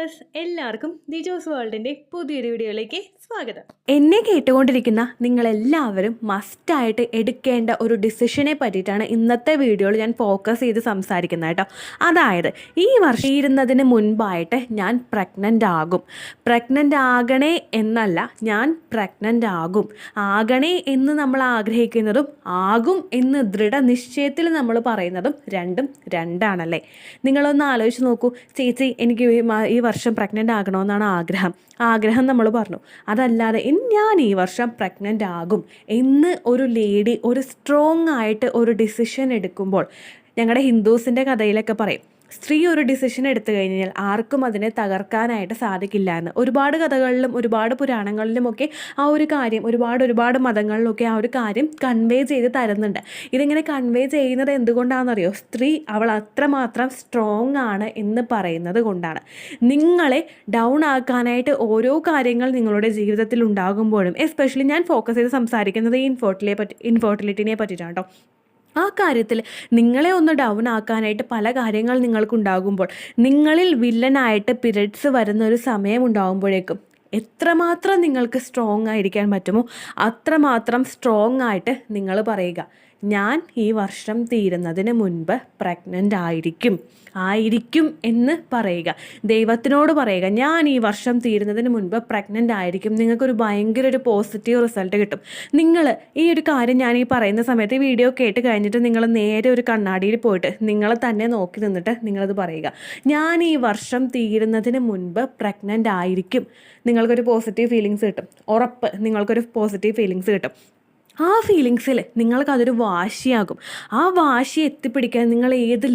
Viewers എല്ലാവർക്കും ദിജോസ് വേൾഡിൻ്റെ പുതിയൊരു വീഡിയോയിലേക്ക് സ്വാഗതം. എന്നെ കേട്ടുകൊണ്ടിരിക്കുന്ന നിങ്ങളെല്ലാവരും മസ്റ്റായിട്ട് എടുക്കേണ്ട ഒരു ഡിസിഷനെ പറ്റിയിട്ടാണ് ഇന്നത്തെ വീഡിയോയിൽ ഞാൻ ഫോക്കസ് ചെയ്ത് സംസാരിക്കുന്നത് കേട്ടോ. അതായത് ഈ വർഷം തീരുന്നതിന് മുൻപായിട്ട് ഞാൻ പ്രഗ്നൻ്റ് ആകും. പ്രഗ്നൻ്റ് ആകണേ എന്നല്ല, ഞാൻ പ്രഗ്നൻ്റ് ആകും. ആകണേ എന്ന് നമ്മൾ ആഗ്രഹിക്കുന്നതും ആകും എന്ന് ദൃഢനിശ്ചയത്തിൽ നമ്മൾ പറയുന്നതും രണ്ടും രണ്ടാണല്ലേ. നിങ്ങളൊന്ന് ആലോചിച്ച് നോക്കൂ. ചേച്ചി എനിക്ക് ഈ വർഷം പ്രഗ്നൻ്റ് ആകണമെന്നാണ് ആഗ്രഹം നമ്മൾ പറഞ്ഞു. അതല്ലാതെ ഞാൻ ഈ വർഷം പ്രഗ്നൻ്റ് ആകും എന്ന് ഒരു ലേഡി ഒരു സ്ട്രോങ് ആയിട്ട് ഒരു ഡിസിഷൻ എടുക്കുമ്പോൾ, ഞങ്ങളുടെ ഹിന്ദുസിൻ്റെ കഥയിലൊക്കെ പറയും, സ്ത്രീ ഒരു ഡിസിഷൻ എടുത്തു കഴിഞ്ഞാൽ ആർക്കും അതിനെ തകർക്കാനായിട്ട് സാധിക്കില്ല എന്ന്. ഒരുപാട് കഥകളിലും ഒരുപാട് പുരാണങ്ങളിലുമൊക്കെ ആ ഒരു കാര്യം ഒരുപാട് മതങ്ങളിലൊക്കെ ആ ഒരു കാര്യം കൺവേ ചെയ്ത് തരുന്നുണ്ട്. ഇതിങ്ങനെ കൺവേ ചെയ്യുന്നത് എന്തുകൊണ്ടാണെന്നറിയോ? സ്ത്രീ അവൾ അത്രമാത്രം സ്ട്രോങ് ആണ് എന്ന് പറയുന്നത് കൊണ്ടാണ്. നിങ്ങളെ ഡൗൺ ആക്കാനായിട്ട് ഓരോ കാര്യങ്ങൾ നിങ്ങളുടെ ജീവിതത്തിൽ ഉണ്ടാകുമ്പോഴും, എസ്പെഷ്യലി ഞാൻ ഫോക്കസ് ചെയ്ത് സംസാരിക്കുന്നത് ഈ ഇൻഫെർട്ടിലിറ്റിനെ പറ്റിയിട്ടാണ് കേട്ടോ. ആ കാര്യത്തിൽ നിങ്ങളെ ഒന്ന് ഡൗൺ ആക്കാനായിട്ട് പല കാര്യങ്ങൾ നിങ്ങൾക്കുണ്ടാകുമ്പോൾ, നിങ്ങളിൽ വില്ലനായിട്ട് പീരിയഡ്സ് വരുന്ന ഒരു സമയം ഉണ്ടാകുമ്പോഴേക്കും എത്രമാത്രം നിങ്ങൾക്ക് സ്ട്രോങ് ആയിരിക്കാൻ പറ്റുമോ അത്രമാത്രം സ്ട്രോങ് ആയിട്ട് നിങ്ങൾ പറയുക, ഞാൻ ഈ വർഷം തീരുന്നതിന് മുൻപ് പ്രഗ്നൻ്റ് ആയിരിക്കും എന്ന് പറയുക. ദൈവത്തിനോട് പറയുക, ഞാൻ ഈ വർഷം തീരുന്നതിന് മുൻപ് പ്രഗ്നൻ്റ് ആയിരിക്കും. നിങ്ങൾക്കൊരു ഭയങ്കര ഒരു പോസിറ്റീവ് റിസൾട്ട് കിട്ടും. നിങ്ങൾ ഈ ഒരു കാര്യം ഞാൻ ഈ പറയുന്ന സമയത്ത് ഈ വീഡിയോ കേട്ട് കഴിഞ്ഞിട്ട് നിങ്ങൾ നേരെ ഒരു കണ്ണാടിയിൽ പോയിട്ട് നിങ്ങൾ തന്നെ നോക്കി നിന്നിട്ട് നിങ്ങളത് പറയുക, ഞാൻ ഈ വർഷം തീരുന്നതിന് മുൻപ് പ്രഗ്നൻ്റ് ആയിരിക്കും. നിങ്ങൾക്കൊരു പോസിറ്റീവ് ഫീലിങ്സ് കിട്ടും. ഉറപ്പ്, നിങ്ങൾക്കൊരു പോസിറ്റീവ് ഫീലിങ്സ് കിട്ടും. ആ ഫീലിങ്സിൽ നിങ്ങൾക്കതൊരു വാശിയാകും. ആ വാശി എത്തിപ്പിടിക്കാൻ നിങ്ങൾ ഏത്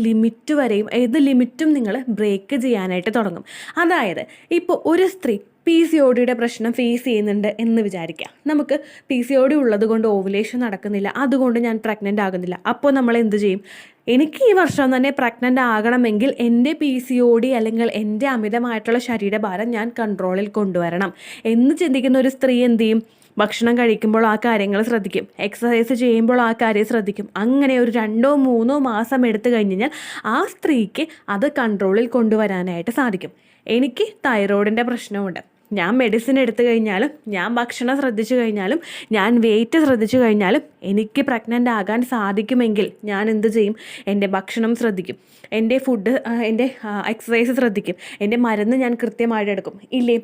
ലിമിറ്റും നിങ്ങൾ ബ്രേക്ക് ചെയ്യാനായിട്ട് തുടങ്ങും. അതായത് ഇപ്പോൾ ഒരു സ്ത്രീ PCODയുടെ പ്രശ്നം ഫേസ് ചെയ്യുന്നുണ്ട് എന്ന് വിചാരിക്കാം. നമുക്ക് PCOD ഉള്ളത് കൊണ്ട് ഓവുലേഷൻ നടക്കുന്നില്ല, അതുകൊണ്ട് ഞാൻ പ്രഗ്നൻ്റ് ആകുന്നില്ല. അപ്പോൾ നമ്മൾ എന്ത് ചെയ്യും? എനിക്ക് ഈ വർഷം തന്നെ പ്രഗ്നൻ്റ് ആകണമെങ്കിൽ എൻ്റെ PCOD അല്ലെങ്കിൽ എൻ്റെ അമിതമായിട്ടുള്ള ശരീരഭാരം ഞാൻ കൺട്രോളിൽ കൊണ്ടുവരണം എന്ന് ചിന്തിക്കുന്ന ഒരു സ്ത്രീ എന്ത് ചെയ്യും? ഭക്ഷണം കഴിക്കുമ്പോൾ ആ കാര്യങ്ങൾ ശ്രദ്ധിക്കും, എക്സസൈസ് ചെയ്യുമ്പോൾ ആ കാര്യം ശ്രദ്ധിക്കും. അങ്ങനെ ഒരു 2-3 മാസം എടുത്തു കഴിഞ്ഞാൽ ആ സ്ത്രീക്ക് അത് കൺട്രോളിൽ കൊണ്ടുവരാനായിട്ട് സാധിക്കും. എനിക്ക് തൈറോയിഡിൻ്റെ പ്രശ്നമുണ്ട്. ഞാൻ മെഡിസിൻ എടുത്തു കഴിഞ്ഞാലും, ഞാൻ ഭക്ഷണം ശ്രദ്ധിച്ചു കഴിഞ്ഞാലും, ഞാൻ വെയിറ്റ് ശ്രദ്ധിച്ചു കഴിഞ്ഞാലും എനിക്ക് പ്രഗ്നൻ്റ് ആകാൻ സാധിക്കുമെങ്കിൽ ഞാൻ എന്ത് ചെയ്യും? എൻ്റെ ഭക്ഷണം ശ്രദ്ധിക്കും, എൻ്റെ എക്സസൈസ് ശ്രദ്ധിക്കും, എൻ്റെ മരുന്ന് ഞാൻ കൃത്യമായിട്ട് എടുക്കും. ഇല്ലേ?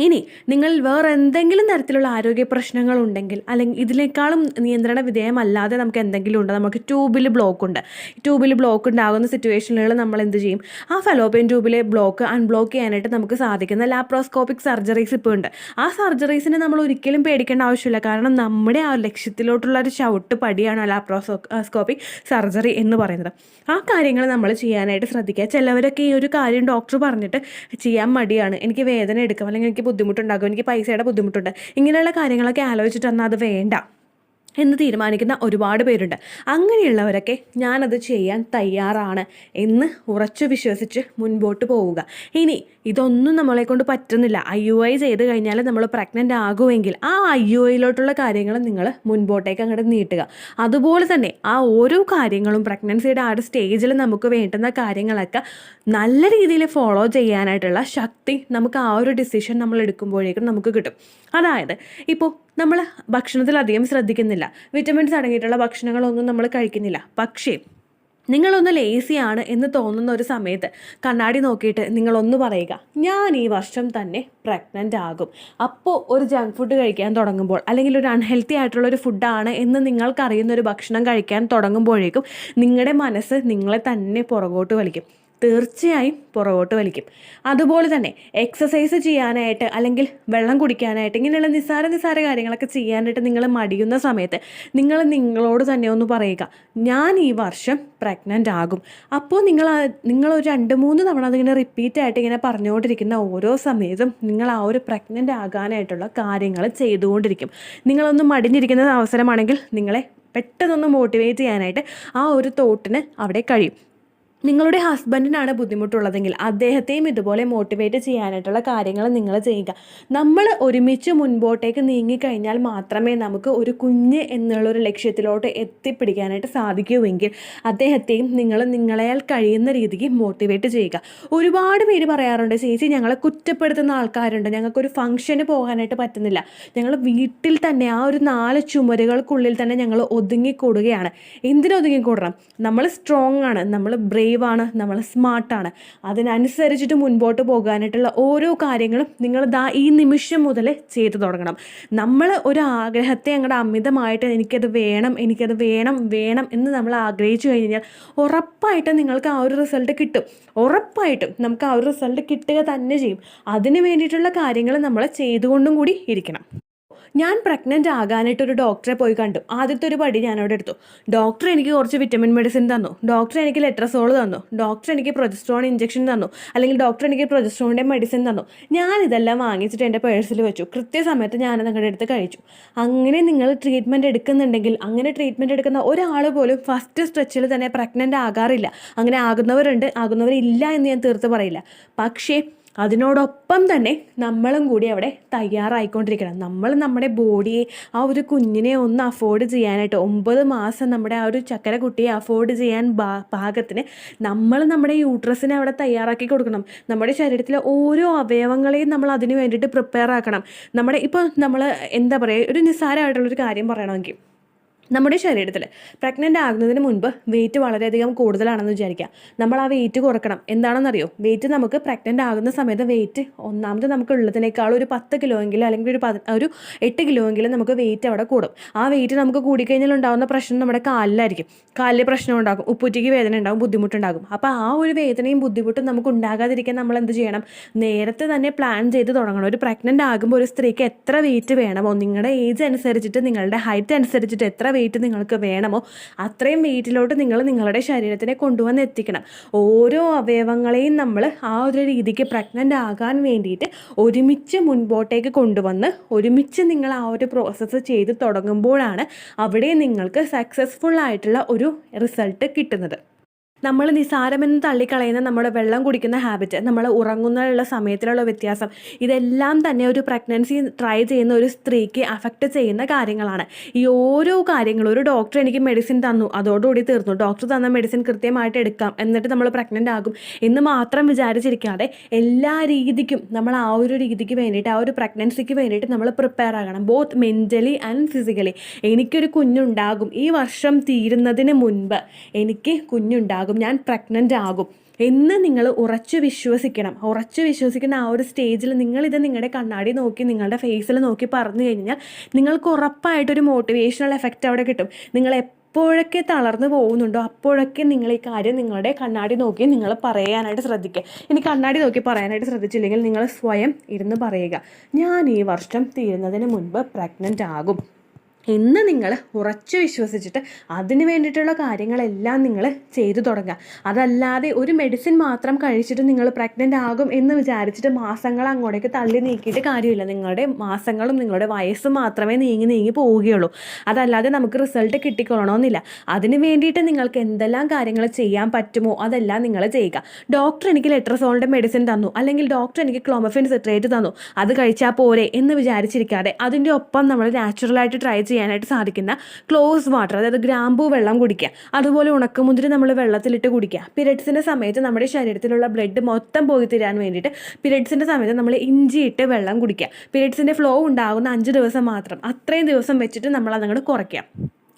ഇനി നിങ്ങൾ വേറെ എന്തെങ്കിലും തരത്തിലുള്ള ആരോഗ്യ പ്രശ്നങ്ങളുണ്ടെങ്കിൽ, അല്ലെങ്കിൽ ഇതിനേക്കാളും നിയന്ത്രണ വിധേയമല്ലാതെ നമുക്ക് എന്തെങ്കിലും ഉണ്ട്, നമുക്ക് ട്യൂബിൽ ബ്ലോക്ക് ഉണ്ടാകുന്ന സിറ്റുവേഷനുകളിൽ നമ്മൾ എന്ത് ചെയ്യും? ആ ഫലോപ്പിയൻ ട്യൂബിലെ ബ്ലോക്ക് അൺബ്ലോക്ക് ചെയ്യാനായിട്ട് നമുക്ക് സാധിക്കുന്ന ലാപ്രോസ്കോപ്പിക് സർജറീസ് ഇപ്പോൾ ഉണ്ട്. ആ സർജറീസിനെ നമ്മൾ ഒരിക്കലും പേടിക്കേണ്ട ആവശ്യമില്ല. കാരണം നമ്മുടെ ആ ലക്ഷ്യത്തിലോട്ടുള്ള ഒരു ചവിട്ട് പടിയാണ് ലാപ്രോസ്കോപ്പിക് സർജറി എന്ന് പറയുന്നത്. ആ കാര്യങ്ങൾ നമ്മൾ ചെയ്യാനായിട്ട് ശ്രദ്ധിക്കുക. ചിലവരൊക്കെ ഈ ഒരു കാര്യം ഡോക്ടർ പറഞ്ഞിട്ട് ചെയ്യാൻ മടിയാണ്, എനിക്ക് വേദന എടുക്കും, അല്ലെങ്കിൽ എനിക്ക് ബുദ്ധിമുട്ടുണ്ടാകും, എനിക്ക് പൈസയുടെ ബുദ്ധിമുട്ടുണ്ട്, ഇങ്ങനെയുള്ള കാര്യങ്ങളൊക്കെ ആലോചിച്ചിട്ട് എന്നാൽ അത് വേണ്ട എന്ന് തീരുമാനിക്കുന്ന ഒരുപാട് പേരുണ്ട്. അങ്ങനെയുള്ളവരൊക്കെ ഞാനത് ചെയ്യാൻ തയ്യാറാണ് എന്ന് ഉറച്ചു വിശ്വസിച്ച് മുൻപോട്ട് പോവുക. ഇനി ഇതൊന്നും നമ്മളെ കൊണ്ട് പറ്റുന്നില്ല, IUI ചെയ്ത് കഴിഞ്ഞാൽ നമ്മൾ പ്രഗ്നൻ്റ് ആകുമെങ്കിൽ ആ IUIയിലോട്ടുള്ള കാര്യങ്ങൾ നിങ്ങൾ മുൻപോട്ടേക്ക് അങ്ങോട്ട് നീട്ടുക. അതുപോലെ തന്നെ ആ ഓരോ കാര്യങ്ങളും പ്രഗ്നൻസിയുടെ ആ ഒരു സ്റ്റേജിൽ നമുക്ക് വേണ്ടുന്ന കാര്യങ്ങളൊക്കെ നല്ല രീതിയിൽ ഫോളോ ചെയ്യാനായിട്ടുള്ള ശക്തി നമുക്ക് ആ ഒരു ഡിസിഷൻ നമ്മൾ എടുക്കുമ്പോഴേക്കും നമുക്ക് കിട്ടും. അതായത് ഇപ്പോൾ നമ്മൾ ഭക്ഷണത്തിൽ അധികം ശ്രദ്ധിക്കുന്നില്ല, വിറ്റമിൻസ് അടങ്ങിയിട്ടുള്ള ഭക്ഷണങ്ങളൊന്നും നമ്മൾ കഴിക്കുന്നില്ല. പക്ഷേ നിങ്ങളൊന്ന് ലേസിയാണ് എന്ന് തോന്നുന്ന ഒരു സമയത്ത് കണ്ണാടി നോക്കിയിട്ട് നിങ്ങളൊന്ന് പറയുക, ഞാൻ ഈ വർഷം തന്നെ പ്രഗ്നൻ്റ് ആകും. അപ്പോൾ ഒരു ജങ്ക് ഫുഡ് കഴിക്കാൻ തുടങ്ങുമ്പോൾ, അല്ലെങ്കിൽ ഒരു അൺഹെൽത്തി ആയിട്ടുള്ളൊരു ഫുഡാണ് എന്ന് നിങ്ങൾക്കറിയുന്ന ഒരു ഭക്ഷണം കഴിക്കാൻ തുടങ്ങുമ്പോഴേക്കും നിങ്ങളുടെ മനസ്സ് നിങ്ങളെ തന്നെ പുറകോട്ട് വലിക്കും, തീർച്ചയായും പുറകോട്ട് വലിക്കും. അതുപോലെ തന്നെ എക്സസൈസ് ചെയ്യാനായിട്ട്, അല്ലെങ്കിൽ വെള്ളം കുടിക്കാനായിട്ട്, ഇങ്ങനെയുള്ള നിസ്സാര കാര്യങ്ങളൊക്കെ ചെയ്യാനായിട്ട് നിങ്ങൾ മടിയുന്ന സമയത്ത് നിങ്ങളോട് തന്നെ ഒന്ന് പറയുക, ഞാൻ ഈ വർഷം പ്രഗ്നൻ്റ് ആകും. അപ്പോൾ നിങ്ങൾ ഒരു 2-3 തവണ അതിങ്ങനെ റിപ്പീറ്റായിട്ട് ഇങ്ങനെ പറഞ്ഞുകൊണ്ടിരിക്കുന്ന ഓരോ സമയത്തും നിങ്ങൾ ആ ഒരു പ്രഗ്നൻ്റ് ആകാനായിട്ടുള്ള കാര്യങ്ങൾ ചെയ്തുകൊണ്ടിരിക്കും. നിങ്ങളൊന്ന് മടിഞ്ഞിരിക്കുന്ന അവസരമാണെങ്കിൽ നിങ്ങളെ പെട്ടെന്നൊന്ന് മോട്ടിവേറ്റ് ചെയ്യാനായിട്ട് ആ ഒരു തോട്ടിന് അവിടെ കഴിയും. നിങ്ങളുടെ ഹസ്ബൻഡിനാണ് ബുദ്ധിമുട്ടുള്ളതെങ്കിൽ അദ്ദേഹത്തെയും ഇതുപോലെ മോട്ടിവേറ്റ് ചെയ്യാനായിട്ടുള്ള കാര്യങ്ങൾ നിങ്ങൾ ചെയ്യുക. നമ്മൾ ഒരുമിച്ച് മുൻപോട്ടേക്ക് നീങ്ങിക്കഴിഞ്ഞാൽ മാത്രമേ നമുക്ക് ഒരു കുഞ്ഞ് എന്നുള്ളൊരു ലക്ഷ്യത്തിലോട്ട് എത്തിപ്പിടിക്കാനായിട്ട് സാധിക്കുമെങ്കിൽ അദ്ദേഹത്തെയും നിങ്ങളെയാൽ കഴിയുന്ന രീതിക്ക് മോട്ടിവേറ്റ് ചെയ്യുക. ഒരുപാട് പേര് പറയാറുണ്ട്, ചേച്ചി ഞങ്ങളെ കുറ്റപ്പെടുത്തുന്ന ആൾക്കാരുണ്ട്, ഞങ്ങൾക്കൊരു ഫംഗ്ഷന് പോകാനായിട്ട് പറ്റുന്നില്ല, ഞങ്ങൾ വീട്ടിൽ തന്നെ ആ ഒരു 4 ചുമരുകൾക്കുള്ളിൽ തന്നെ ഞങ്ങൾ ഒതുങ്ങിക്കൂടുകയാണ്. എന്തിനൊതുങ്ങിക്കൂടണം? നമ്മൾ സ്ട്രോങ് ആണ്, നമ്മൾ ബ്രേവാണ്, നമ്മൾ സ്മാർട്ടാണ്. അതിനനുസരിച്ചിട്ട് മുൻപോട്ട് പോകാനായിട്ടുള്ള ഓരോ കാര്യങ്ങളും നിങ്ങൾ ഈ നിമിഷം മുതൽ ചെയ്തു തുടങ്ങണം. നമ്മൾ ഒരു ആഗ്രഹത്തെ അങ്ങോട്ട് അമിതമായിട്ട് എനിക്കത് വേണം എന്ന് നമ്മൾ ആഗ്രഹിച്ചു കഴിഞ്ഞാൽ ഉറപ്പായിട്ടും നിങ്ങൾക്ക് ആ ഒരു റിസൾട്ട് കിട്ടും. ഉറപ്പായിട്ടും നമുക്ക് ആ ഒരു റിസൾട്ട് കിട്ടുക തന്നെ ചെയ്യും. അതിന് വേണ്ടിയിട്ടുള്ള കാര്യങ്ങൾ നമ്മൾ ചെയ്തുകൊണ്ടും കൂടി ഇരിക്കണം. ഞാൻ പ്രഗ്നൻ്റ് ആകാനായിട്ട് ഒരു ഡോക്ടറെ പോയി കണ്ടു. ആദ്യത്തെ ഒരു പടി ഞാൻ അവിടെ എടുത്തു. ഡോക്ടർ എനിക്ക് കുറച്ച് വിറ്റമിൻ മെഡിസിൻ തന്നു, ഡോക്ടർ എനിക്ക് ലെട്രസോൾ തന്നു, ഡോക്ടർ എനിക്ക് പ്രൊജസ്ട്രോൺ ഇഞ്ചക്ഷൻ തന്നു, അല്ലെങ്കിൽ ഡോക്ടർ എനിക്ക് പ്രൊജസ്ട്രോണിൻ്റെ മെഡിസിൻ തന്നു. ഞാൻ ഇതെല്ലാം വാങ്ങിച്ചിട്ട് എൻ്റെ പേഴ്സിൽ വെച്ചു. കൃത്യസമയത്ത് ഞാനത് അങ്ങോട്ട് എടുത്ത് കഴിച്ചു. അങ്ങനെ നിങ്ങൾ ട്രീറ്റ്മെൻറ്റ് എടുക്കുന്നുണ്ടെങ്കിൽ, അങ്ങനെ ട്രീറ്റ്മെൻറ്റ് എടുക്കുന്ന ഒരാൾ പോലും ഫസ്റ്റ് സ്ട്രെച്ചിൽ തന്നെ പ്രഗ്നൻ്റ് ആകാറില്ല. അങ്ങനെ ആകുന്നവരില്ല എന്ന് ഞാൻ തീർത്ത് പറയില്ല. പക്ഷേ അതിനോടൊപ്പം തന്നെ നമ്മളും കൂടി അവിടെ തയ്യാറായിക്കൊണ്ടിരിക്കണം. നമ്മൾ നമ്മുടെ ബോഡിയെ, ആ ഒരു കുഞ്ഞിനെ ഒന്ന് അഫോർഡ് ചെയ്യാനായിട്ട് 9 മാസം നമ്മുടെ ആ ഒരു ചക്കര കുട്ടിയെ അഫോർഡ് ചെയ്യാൻ പാകത്തിന് നമ്മൾ നമ്മുടെ യൂട്രസിനെ അവിടെ തയ്യാറാക്കി കൊടുക്കണം. നമ്മുടെ ശരീരത്തിലെ ഓരോ അവയവങ്ങളെയും നമ്മൾ അതിന് വേണ്ടിയിട്ട് പ്രിപ്പയർ ആക്കണം. ഇപ്പോൾ നമ്മൾ എന്താ പറയുക, ഒരു നിസ്സാരമായിട്ടുള്ളൊരു കാര്യം പറയണമെങ്കിൽ, നമ്മുടെ ശരീരത്തിൽ പ്രഗ്നൻ്റ് ആകുന്നതിന് മുൻപ് വെയിറ്റ് വളരെയധികം കൂടുതലാണെന്ന് വിചാരിക്കുക. നമ്മൾ ആ വെയിറ്റ് കുറക്കണം. എന്താണെന്നറിയോ? വെയിറ്റ് നമുക്ക് പ്രഗ്നൻ്റ് ആകുന്ന സമയത്ത് വെയിറ്റ് ഒന്നാമത് നമുക്ക് ഉള്ളതിനേക്കാൾ ഒരു 10 കിലോ എങ്കിലും, അല്ലെങ്കിൽ ഒരു 8 കിലോ എങ്കിലും നമുക്ക് വെയിറ്റ് അവിടെ കൂടും. ആ വെയിറ്റ് നമുക്ക് കൂടിക്കഴിഞ്ഞാൽ ഉണ്ടാകുന്ന പ്രശ്നം നമ്മുടെ കാലിലായിരിക്കും. കാലിൽ പ്രശ്നം ഉണ്ടാകും, ഉപ്പൂറ്റിക്ക് വേദന ഉണ്ടാകും, ബുദ്ധിമുട്ടുണ്ടാകും. അപ്പോൾ ആ ഒരു വേദനയും ബുദ്ധിമുട്ടും നമുക്ക് ഉണ്ടാകാതിരിക്കാൻ നമ്മൾ എന്ത് ചെയ്യണം? നേരത്തെ തന്നെ പ്ലാൻ ചെയ്ത് തുടങ്ങണം. ഒരു പ്രഗ്നൻ്റ് ആകുമ്പോൾ ഒരു സ്ത്രീക്ക് എത്ര വെയിറ്റ് വേണമോ, നിങ്ങളുടെ ഏജ് അനുസരിച്ചിട്ട്, നിങ്ങളുടെ ഹൈറ്റ് അനുസരിച്ചിട്ട് എത്ര വെയിറ്റ് നിങ്ങൾക്ക് വേണമോ അത്രയും വെയിറ്റിലോട്ട് നിങ്ങൾ നിങ്ങളുടെ ശരീരത്തിനെ കൊണ്ടുവന്ന് എത്തിക്കണം. ഓരോ അവയവങ്ങളെയും നമ്മൾ ആ ഒരു രീതിക്ക് പ്രഗ്നൻ്റ് ആകാൻ വേണ്ടിയിട്ട് ഒരുമിച്ച് മുൻപോട്ടേക്ക് കൊണ്ടുവന്ന് ഒരുമിച്ച് നിങ്ങൾ ആ ഒരു പ്രോസസ്സ് ചെയ്ത് തുടങ്ങുമ്പോഴാണ് അവിടെ നിങ്ങൾക്ക് സക്സസ്ഫുൾ ആയിട്ടുള്ള ഒരു റിസൾട്ട് കിട്ടുന്നത്. നമ്മൾ നിസാരമെന്ന് തള്ളിക്കളയുന്ന നമ്മുടെ വെള്ളം കുടിക്കുന്ന ഹാബിറ്റ്, നമ്മൾ ഉറങ്ങുന്നതിനുള്ള സമയത്തിലുള്ള വ്യത്യാസം, ഇതെല്ലാം തന്നെ ഒരു പ്രഗ്നൻസി ട്രൈ ചെയ്യുന്ന ഒരു സ്ത്രീക്ക് അഫക്റ്റ് ചെയ്യുന്ന കാര്യങ്ങളാണ്. ഈ ഓരോ കാര്യങ്ങളും, ഒരു ഡോക്ടർ എനിക്ക് മെഡിസിൻ തന്നു, അതോടുകൂടി തീർന്നു, ഡോക്ടർ തന്ന മെഡിസിൻ കൃത്യമായിട്ട് എടുക്കാം എന്നിട്ട് നമ്മൾ പ്രഗ്നൻ്റ് ആകും എന്ന് മാത്രം വിചാരിച്ചിരിക്കാതെ എല്ലാ രീതിക്കും നമ്മൾ ആ ഒരു രീതിക്ക് വേണ്ടിയിട്ട്, ആ ഒരു പ്രഗ്നൻസിക്ക് വേണ്ടിയിട്ട് നമ്മൾ പ്രിപ്പയർ ആകണം. Both mentally and physically. എനിക്കൊരു കുഞ്ഞുണ്ടാകും, ഈ വർഷം തീരുന്നതിന് മുൻപ് എനിക്ക് കുഞ്ഞുണ്ടാകും, ഞാൻ പ്രഗ്നൻ്റ് ആകും എന്ന് നിങ്ങൾ ഉറച്ചു വിശ്വസിക്കുന്ന ആ ഒരു സ്റ്റേജിൽ നിങ്ങളിത് നിങ്ങളുടെ കണ്ണാടി നോക്കി, നിങ്ങളുടെ ഫേസിൽ നോക്കി പറഞ്ഞു കഴിഞ്ഞാൽ നിങ്ങൾക്ക് ഉറപ്പായിട്ടൊരു മോട്ടിവേഷണൽ എഫക്റ്റ് അവിടെ കിട്ടും. നിങ്ങൾ എപ്പോഴൊക്കെ തളർന്നു പോകുന്നുണ്ടോ അപ്പോഴൊക്കെ നിങ്ങൾ ഈ കാര്യം നിങ്ങളുടെ കണ്ണാടി നോക്കി നിങ്ങൾ പറയാനായിട്ട് ശ്രദ്ധിക്കുക. ഇനി കണ്ണാടി നോക്കി പറയാനായിട്ട് ശ്രദ്ധിച്ചില്ലെങ്കിൽ നിങ്ങൾ സ്വയം ഇരുന്ന് പറയുക, ഞാൻ ഈ വർഷം തീരുന്നതിന് മുൻപ് പ്രഗ്നൻ്റ് ആകും എന്ന് നിങ്ങൾ ഉറച്ചു വിശ്വസിച്ചിട്ട് അതിന് വേണ്ടിയിട്ടുള്ള കാര്യങ്ങളെല്ലാം നിങ്ങൾ ചെയ്തു തുടങ്ങുക. അതല്ലാതെ ഒരു മെഡിസിൻ മാത്രം കഴിച്ചിട്ട് നിങ്ങൾ പ്രഗ്നൻ്റ് ആകും എന്ന് വിചാരിച്ചിട്ട് മാസങ്ങൾ അങ്ങോട്ടേക്ക് തള്ളി നീക്കിയിട്ട് കാര്യമില്ല. നിങ്ങളുടെ മാസങ്ങളും നിങ്ങളുടെ വയസ്സും മാത്രമേ നീങ്ങി പോവുകയുള്ളൂ. അതല്ലാതെ നമുക്ക് റിസൾട്ട് കിട്ടിക്കൊള്ളണമെന്നില്ല. അതിന് വേണ്ടിയിട്ട് നിങ്ങൾക്ക് എന്തെല്ലാം കാര്യങ്ങൾ ചെയ്യാൻ പറ്റുമോ അതെല്ലാം നിങ്ങൾ ചെയ്യുക. ഡോക്ടർ എനിക്ക് ലെട്രസോളിൻ്റെ മെഡിസിൻ തന്നു, അല്ലെങ്കിൽ ഡോക്ടർ എനിക്ക് ക്ലോമഫിൻ സിട്രേറ്റ് തന്നു, അത് കഴിച്ചാൽ പോരെ എന്ന് വിചാരിച്ചിരിക്കാതെ അതിൻ്റെ ഒപ്പം നമ്മൾ നാച്ചുറലായിട്ട് ട്രൈ ചെയ്യാനായിട്ട് സാധിക്കുന്ന ക്ലോസ് വാട്ടർ, അതായത് ഗ്രാമ്പൂ വെള്ളം കുടിക്കുക, അതുപോലെ ഉണക്കമുന്തിരി നമ്മൾ വെള്ളത്തിലിട്ട് കുടിക്കുക. പീരിയഡ്സിൻ്റെ സമയത്ത് നമ്മുടെ ശരീരത്തിലുള്ള ബ്ലഡ് മൊത്തം പോയി തരാൻ വേണ്ടിയിട്ട് പീരിയഡ്സിൻ്റെ സമയത്ത് നമ്മൾ ഇഞ്ചിയിട്ട് വെള്ളം കുടിക്കുക. പീരിയഡ്സിൻ്റെ ഫ്ലോ ഉണ്ടാകുന്ന 5 ദിവസം മാത്രം, അത്രയും ദിവസം വെച്ചിട്ട് നമ്മൾ അതങ്ങോട്ട് കുറയ്ക്കാം.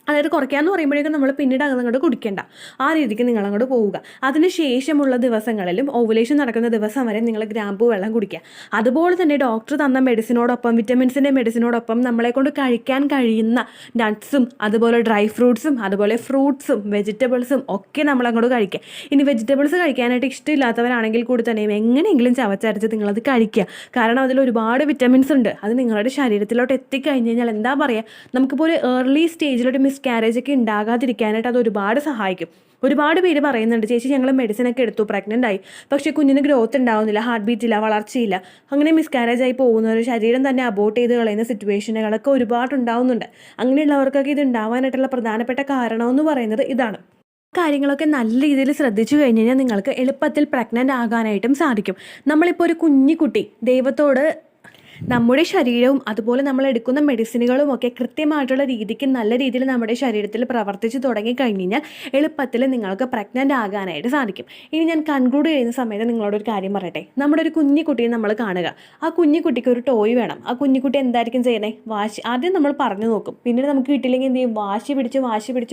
അതായത് കുറയ്ക്കാമെന്ന് പറയുമ്പോഴേക്കും നമ്മൾ പിന്നീട് അങ്ങോട്ട് കുടിക്കേണ്ട, ആ രീതിക്ക് നിങ്ങൾ അങ്ങോട്ട് പോവുക. അതിന് ശേഷമുള്ള ദിവസങ്ങളിലും ഓവുലേഷൻ നടക്കുന്ന ദിവസം വരെ നിങ്ങൾ ഗ്രാമ്പൂ വെള്ളം കുടിക്കുക. അതുപോലെ തന്നെ ഡോക്ടർ തന്ന മെഡിസിനോടൊപ്പം, വിറ്റമിൻസിൻ്റെ മെഡിസിനോടൊപ്പം നമ്മളെ കൊണ്ട് കഴിക്കാൻ കഴിയുന്ന നട്ട്സും അതുപോലെ ഡ്രൈ ഫ്രൂട്ട്സും അതുപോലെ ഫ്രൂട്ട്സും വെജിറ്റബിൾസും ഒക്കെ നമ്മൾ അങ്ങോട്ട് കഴിക്കുക. ഇനി വെജിറ്റബിൾസ് കഴിക്കാനായിട്ട് ഇഷ്ടമില്ലാത്തവരാണെങ്കിൽ കൂടി തന്നെയും എങ്ങനെയെങ്കിലും ചവച്ചരച്ച് നിങ്ങളത് കഴിക്കുക. കാരണം അതിൽ ഒരുപാട് വിറ്റമിൻസ് ഉണ്ട്. അത് നിങ്ങളുടെ ശരീരത്തിലോട്ട് എത്തിക്കഴിഞ്ഞ് കഴിഞ്ഞാൽ എന്താ പറയുക, നമുക്കിപ്പോൾ ഒരു ഏർലി സ്റ്റേജിലൊരു മിസ്കാരേജ് ഒക്കെ ഉണ്ടാകാതിരിക്കാനായിട്ട് അത് ഒരുപാട് സഹായിക്കും. ഒരുപാട് പേര് പറയുന്നുണ്ട്, ചേച്ചി ഞങ്ങൾ മെഡിസിനൊക്കെ എടുത്തു, പ്രഗ്നൻ്റ് ആയി, പക്ഷേ കുഞ്ഞിന് ഗ്രോത്ത് ഉണ്ടാവുന്നില്ല, ഹാർട്ട് ബീറ്റ് ഇല്ല, വളർച്ചയില്ല, അങ്ങനെ മിസ്കാരേജ് ആയി പോകുന്നവർ, ശരീരം തന്നെ അബോർട്ട് ചെയ്ത് കളയുന്ന സിറ്റുവേഷനുകളൊക്കെ ഒരുപാട് ഉണ്ടാവുന്നുണ്ട്. അങ്ങനെയുള്ളവർക്കൊക്കെ ഇത് ഉണ്ടാവാനായിട്ടുള്ള പ്രധാനപ്പെട്ട കാരണമെന്ന് പറയുന്നത് ഇതാണ്. കാര്യങ്ങളൊക്കെ നല്ല രീതിയിൽ ശ്രദ്ധിച്ചു കഴിഞ്ഞ് കഴിഞ്ഞാൽ നിങ്ങൾക്ക് എളുപ്പത്തിൽ പ്രഗ്നൻ്റ് ആകാനായിട്ടും സാധിക്കും. നമ്മളിപ്പോൾ ഒരു കുഞ്ഞിക്കുട്ടി ദൈവത്തോട് നമ്മുടെ ശരീരവും അതുപോലെ നമ്മൾ എടുക്കുന്ന മെഡിസിനുകളും ഒക്കെ കൃത്യമായിട്ടുള്ള രീതിക്ക് നല്ല രീതിയിൽ നമ്മുടെ ശരീരത്തിൽ പ്രവർത്തിച്ച് തുടങ്ങിക്കഴിഞ്ഞ് കഴിഞ്ഞാൽ എളുപ്പത്തിൽ നിങ്ങൾക്ക് പ്രഗ്നൻ്റ് ആകാനായിട്ട് സാധിക്കും. ഇനി ഞാൻ കൺക്ലൂഡ് ചെയ്യുന്ന സമയത്ത് നിങ്ങളോടൊരു കാര്യം പറയട്ടെ. നമ്മുടെ ഒരു കുഞ്ഞിക്കുട്ടിയെ നമ്മൾ കാണുക. ആ കുഞ്ഞിക്കുട്ടിക്ക് ഒരു ടോയ് വേണം. ആ കുഞ്ഞിക്കുട്ടി എന്തായിരിക്കും ചെയ്യണേ? ആദ്യം നമ്മൾ പറഞ്ഞു നോക്കും. പിന്നീട് നമുക്ക് കിട്ടിയില്ലെങ്കിൽ എന്ത് ചെയ്യും?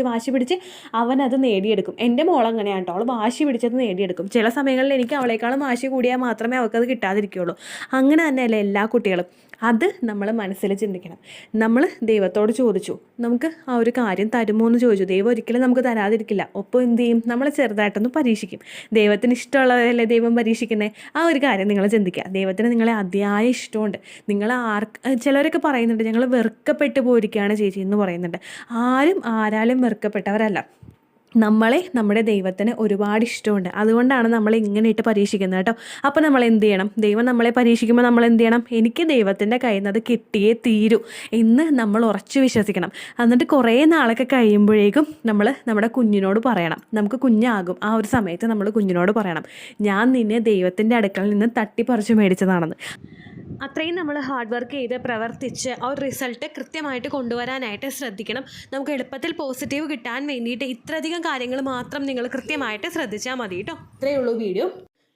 വാശി പിടിച്ച് അവനത് നേടിയെടുക്കും. എൻ്റെ മോൾ അങ്ങനെയാണ് കേട്ടോ. അവൾ വാശി പിടിച്ചത് നേടിയെടുക്കും. ചില സമയങ്ങളിൽ എനിക്ക് അവളെക്കാളും വാശി കൂടിയാൽ മാത്രമേ അവർക്കത് കിട്ടാതിരിക്കുകയുള്ളൂ. അങ്ങനെ തന്നെയല്ലേ എല്ലാ കുട്ടികളും. അത് നമ്മൾ മനസ്സിൽ ചിന്തിക്കണം. നമ്മൾ ദൈവത്തോട് ചോദിച്ചു, നമുക്ക് ആ ഒരു കാര്യം തരുമോ എന്ന് ചോദിച്ചു. ദൈവം ഒരിക്കലും നമുക്ക് തരാതിരിക്കില്ല. ഒപ്പം എന്ത് ചെയ്യും? നമ്മൾ ചെറുതായിട്ടൊന്ന് പരീക്ഷിക്കും. ദൈവത്തിന് ഇഷ്ടമുള്ളതല്ലേ ദൈവം പരീക്ഷിക്കുന്നത്. ആ ഒരു കാര്യം നിങ്ങൾ ചിന്തിക്കുക. ദൈവത്തിന് നിങ്ങളെ അതിയായ ഇഷ്ടമുണ്ട്. നിങ്ങൾ ചിലരൊക്കെ പറയുന്നുണ്ട് ഞങ്ങൾ വെറുക്കപ്പെട്ടു പോയിരിക്കുകയാണ് ചേച്ചി എന്ന് പറയുന്നുണ്ട്. ആരും ആരാലും വെറുക്കപ്പെട്ടവരല്ല. നമ്മളെ നമ്മുടെ ദൈവത്തിന് ഒരുപാട് ഇഷ്ടമുണ്ട്. അതുകൊണ്ടാണ് നമ്മൾ ഇങ്ങനെ ഇട്ട് പരീക്ഷിക്കുന്നത് കേട്ടോ. അപ്പോൾ നമ്മൾ എന്ത് ചെയ്യണം? ദൈവം നമ്മളെ പരീക്ഷിക്കുമ്പോൾ നമ്മൾ എന്ത് ചെയ്യണം? എനിക്ക് ദൈവത്തിൻ്റെ കയ്യിൽ നിന്ന് അത് കിട്ടിയേ തീരൂ എന്ന് നമ്മൾ ഉറച്ചു വിശ്വസിക്കണം. എന്നിട്ട് കുറേ നാളൊക്കെ കഴിയുമ്പോഴേക്കും നമ്മൾ നമ്മുടെ കുഞ്ഞിനോട് പറയണം. നമുക്ക് കുഞ്ഞാകും ആ ഒരു സമയത്ത് നമ്മൾ കുഞ്ഞിനോട് പറയണം, ഞാൻ നിന്നെ ദൈവത്തിൻ്റെ അടുക്കളയിൽ നിന്ന് തട്ടിപ്പറിച്ച് മേടിച്ചതാണെന്ന്. അത്രയും നമ്മൾ ഹാർഡ് വർക്ക് ചെയ്ത് പ്രവർത്തിച്ച് ആ ഒരു റിസൾട്ട് കൃത്യമായിട്ട് കൊണ്ടുവരാനായിട്ട് ശ്രദ്ധിക്കണം. നമുക്ക് എളുപ്പത്തിൽ പോസിറ്റീവ് കിട്ടാൻ വേണ്ടിയിട്ട് ഇത്രയധികം കാര്യങ്ങൾ മാത്രം നിങ്ങൾ കൃത്യമായിട്ട് ശ്രദ്ധിച്ചാൽ മതി കേട്ടോ. ഇത്രയേ ഉള്ളൂ വീഡിയോ.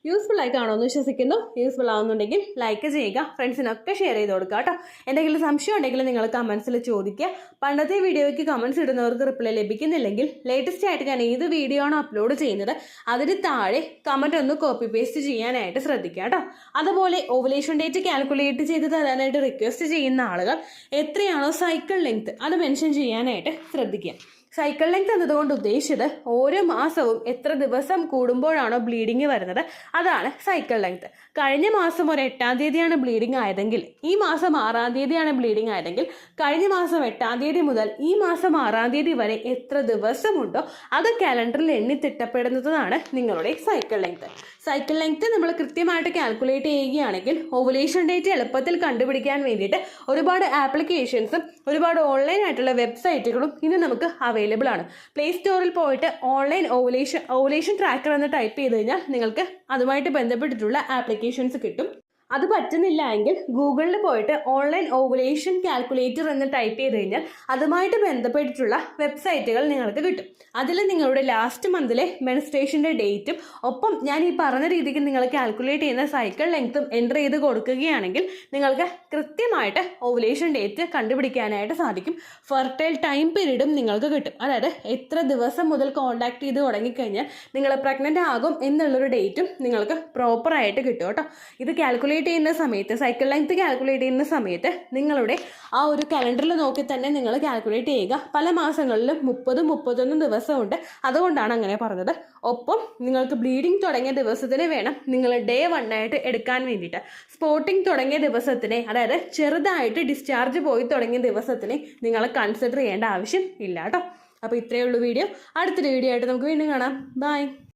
യൂസ്ഫുൾ ആയി കാണുമെന്ന് വിശ്വസിക്കുന്നു. യൂസ്ഫുൾ ആവുന്നുണ്ടെങ്കിൽ ലൈക്ക് ചെയ്യുക, ഫ്രണ്ട്സിനൊക്കെ ഷെയർ ചെയ്ത് കൊടുക്കുക കേട്ടോ. എന്തെങ്കിലും സംശയം ഉണ്ടെങ്കിൽ നിങ്ങൾ കമൻസിൽ ചോദിക്കുക. പണ്ടത്തെ വീഡിയോയ്ക്ക് കമൻസ് ഇടുന്നവർക്ക് റിപ്ലൈ ലഭിക്കുന്നില്ലെങ്കിൽ ലേറ്റസ്റ്റ് ആയിട്ട് ഞാൻ ഏത് വീഡിയോ ആണോ അപ്ലോഡ് ചെയ്യുന്നത് അതിന് താഴെ കമൻറ്റ് ഒന്ന് കോപ്പി പേസ്റ്റ് ചെയ്യാനായിട്ട് ശ്രദ്ധിക്കുക കേട്ടോ. അതുപോലെ ഓവുലേഷൻ ഡേറ്റ് കാൽക്കുലേറ്റ് ചെയ്ത് തരാനായിട്ട് റിക്വസ്റ്റ് ചെയ്യുന്ന ആളുകൾ എത്രയാണോ സൈക്കിൾ ലെങ്ത് അത് മെൻഷൻ ചെയ്യാനായിട്ട് ശ്രദ്ധിക്കുക. സൈക്കിൾ ലെങ്ത് എന്നതുകൊണ്ട് ഉദ്ദേശിച്ചത് ഓരോ മാസവും എത്ര ദിവസം കൂടുമ്പോഴാണോ ബ്ലീഡിങ് വരുന്നത് അതാണ് സൈക്കിൾ ലെങ്ത്. കഴിഞ്ഞ മാസം ഒരു 8-ാം തീയതിയാണ് ബ്ലീഡിങ് ആയതെങ്കിൽ ഈ മാസം 6-ാം തീയതിയാണ് ബ്ലീഡിങ് ആയതെങ്കിൽ കഴിഞ്ഞ മാസം 8-ാം തീയതി മുതൽ ഈ മാസം 6-ാം തീയതി വരെ എത്ര ദിവസമുണ്ടോ അത് കാലണ്ടറിൽ എണ്ണി തിട്ടപ്പെടുന്നതാണ് നിങ്ങളുടെ സൈക്കിൾ ലെങ്ത്. സൈക്കിൾ ലെങ്ത് നമ്മൾ കൃത്യമായിട്ട് കാൽക്കുലേറ്റ് ചെയ്യുകയാണെങ്കിൽ ഓവുലേഷൻ ഡേറ്റ് എളുപ്പത്തിൽ കണ്ടുപിടിക്കാൻ വേണ്ടിയിട്ട് ഒരുപാട് ആപ്ലിക്കേഷൻസും ഒരുപാട് ഓൺലൈൻ ആയിട്ടുള്ള വെബ്സൈറ്റുകളും ഇന്ന് നമുക്ക് അവൈലബിൾ ആണ്. പ്ലേ സ്റ്റോറിൽ പോയിട്ട് ഓൺലൈൻ ഓവുലേഷൻ ട്രാക്കർ എന്ന് ടൈപ്പ് ചെയ്ത് കഴിഞ്ഞാൽ നിങ്ങൾക്ക് അതുമായിട്ട് ബന്ധപ്പെട്ടിട്ടുള്ള ആപ്ലിക്കേഷൻസ് കിട്ടും. അത് പറ്റുന്നില്ല എങ്കിൽ ഗൂഗിളിൽ പോയിട്ട് ഓൺലൈൻ ഓവുലേഷൻ കാൽക്കുലേറ്റർ എന്ന് ടൈപ്പ് ചെയ്ത് കഴിഞ്ഞാൽ അതുമായിട്ട് ബന്ധപ്പെട്ടിട്ടുള്ള വെബ്സൈറ്റുകൾ നിങ്ങൾക്ക് കിട്ടും. അതിൽ നിങ്ങളുടെ ലാസ്റ്റ് മന്തിലെ മെൻസ്ട്രേഷൻ്റെ ഡേറ്റും ഒപ്പം ഞാൻ ഈ പറഞ്ഞ രീതിക്ക് നിങ്ങൾ കാൽക്കുലേറ്റ് ചെയ്യുന്ന സൈക്കിൾ ലെങ്ത്തും എൻ്റർ ചെയ്ത് കൊടുക്കുകയാണെങ്കിൽ നിങ്ങൾക്ക് കൃത്യമായിട്ട് ഓവുലേഷൻ ഡേറ്റ് കണ്ടുപിടിക്കാനായിട്ട് സാധിക്കും. ഫെർട്ടൈൽ ടൈം പീരീഡും നിങ്ങൾക്ക് കിട്ടും. അതായത് എത്ര ദിവസം മുതൽ കോൺടാക്ട് ചെയ്ത് തുടങ്ങിക്കഴിഞ്ഞാൽ നിങ്ങൾ പ്രഗ്നൻ്റ് ആകും എന്നുള്ളൊരു ഡേറ്റും നിങ്ങൾക്ക് പ്രോപ്പറായിട്ട് കിട്ടും കേട്ടോ. ഇത് കാൽക്കുലേറ്റ് ചെയ്യുന്ന സമയത്ത് സൈക്കിൾ ലെങ്ത് കാൽക്കുലേറ്റ് ചെയ്യുന്ന സമയത്ത് നിങ്ങളുടെ ആ ഒരു കലണ്ടറിൽ നോക്കി തന്നെ നിങ്ങൾ കാൽക്കുലേറ്റ് ചെയ്യുക. പല മാസങ്ങളിലും 30-31 ദിവസമുണ്ട്. അതുകൊണ്ടാണ് അങ്ങനെ പറഞ്ഞത്. ഒപ്പം നിങ്ങൾക്ക് ബ്ലീഡിങ് തുടങ്ങിയ ദിവസത്തിന് വേണം നിങ്ങൾ ഡേ 1 ആയിട്ട് എടുക്കാൻ വേണ്ടിയിട്ട്. സ്പോട്ടിങ് തുടങ്ങിയ ദിവസത്തിനെ അതായത് ചെറുതായിട്ട് ഡിസ്ചാർജ് പോയി തുടങ്ങിയ ദിവസത്തിനെ നിങ്ങൾ കൺസിഡർ ചെയ്യേണ്ട ആവശ്യം ഇല്ല കേട്ടോ. അപ്പോൾ ഇത്രയേ ഉള്ളൂ വീഡിയോ. അടുത്തൊരു വീഡിയോ ആയിട്ട് നമുക്ക് വീണ്ടും കാണാം. ബൈ.